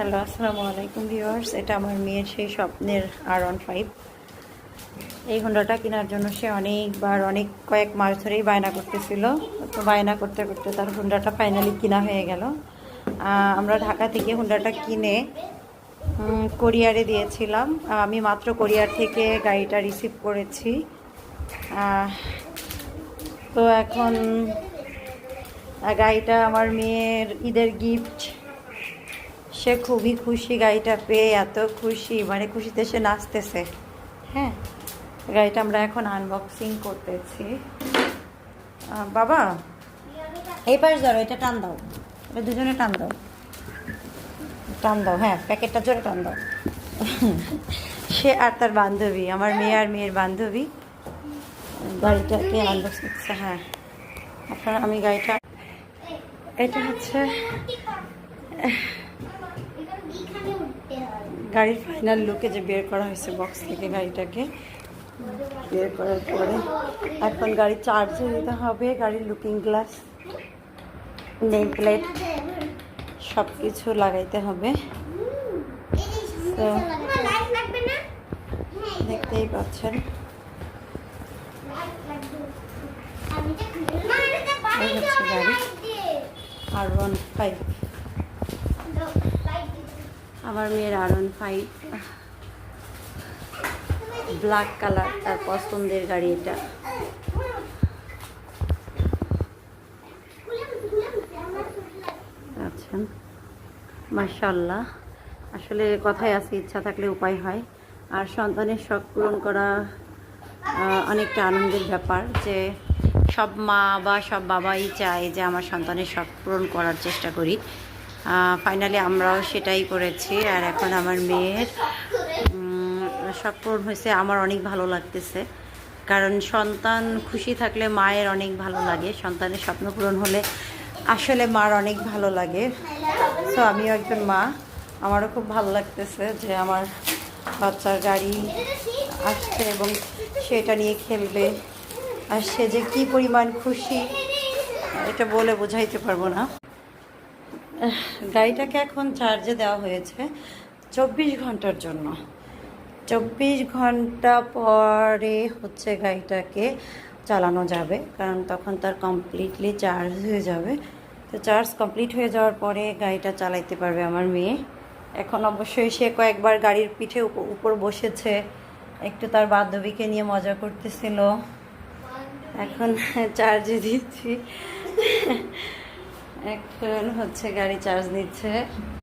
Hello, আসসালামু আলাইকুম viewers. এটা আমার মেয়ের সেই স্বপ্নের R15। এই হোন্ডাটা কেনার জন্য সে কয়েক মাস ধরেই বায়না করতেছিল। তো বায়না করতে করতে তার হোন্ডাটা ফাইনালি কিনা হয়ে গেল। আমরা ঢাকা থেকে হোন্ডাটা কিনে কোরিয়ারে দিয়েছিলাম। আমি মাত্র কোরিয়ার থেকে গাড়িটা রিসিভ করেছি। তো এখন গাড়িটা আমার মেয়ের ঈদের গিফট। সে খুবই খুশি গাড়িটা পেয়ে, এত খুশি, মানে খুশিতে সে নাচতেছে। হ্যাঁ, গাড়িটা আমরা এখন আনবক্সিং করতেছি। বাবা এই পাশ ধরো, এটা টান দাও, এটা দুজনে টান দাও, টান দাও। হ্যাঁ, প্যাকেটটা জোরে টান দাও। সে আর তার বান্ধবী, আমার মেয়ে আর মেয়ের বান্ধবী গাড়িটাকে আনবক্স করছে। হ্যাঁ, আপনারা আমি গাড়িটা, এটা হচ্ছে গাড়ির ফাইনাল লুকে যে বের করা হয়েছে বক্স থেকে। গাড়িটাকে বের করার পরে এখন গাড়ি চার্জে দিতে হবে। গাড়ির লুকিং গ্লাস, নেম প্লেট সব কিছু লাগাইতে হবে। তো দেখতেই পাচ্ছেন এই হচ্ছে গাড়ি R15। আমার মেয়ের R15 ব্ল্যাক কালার, তার পছন্দের গাড়ি এটা। আচ্ছা, মাশাআল্লাহ। আসলে কথায় আছে, ইচ্ছা থাকলে উপায় হয়। আর সন্তানের শখ পূরণ করা অনেকটা আনন্দের ব্যাপার, যে সব মা বা সব বাবাই চায় যে আমার সন্তানের শখ পূরণ করার চেষ্টা করি। ফাইনালি আমরাও সেটাই করেছি। আর এখন আমার মেয়ের শখ পূরণ হয়েছে, আমার অনেক ভালো লাগতেছে। কারণ সন্তান খুশি থাকলে মায়ের অনেক ভালো লাগে, সন্তানের স্বপ্ন পূরণ হলে আসলে মার অনেক ভালো লাগে। সো আমিও একজন মা, আমারও খুব ভালো লাগতেছে যে আমার বাচ্চার গাড়ি আসছে এবং সেটা নিয়ে খেলবে। আর সে যে কী পরিমাণ খুশি এটা বলে বোঝাইতে পারবো না। গাড়িটাকে এখন চার্জে দেওয়া হয়েছে 24 ঘন্টার জন্য। 24 ঘন্টা পরে হচ্ছে গাড়িটাকে চালানো যাবে, কারণ তখন তার কমপ্লিটলি চার্জ হয়ে যাবে। তো চার্জ কমপ্লিট হয়ে যাওয়ার পরে গাড়িটা চালাইতে পারবে আমার মেয়ে। এখন অবশ্যই সে কয়েকবার গাড়ির পিঠে উপর বসেছে, একটু তার বান্ধবীকে নিয়ে মজা করতেছিল। এখন চার্জে দিচ্ছি, এখন হচ্ছে গাড়ি চার্জ নিচ্ছে।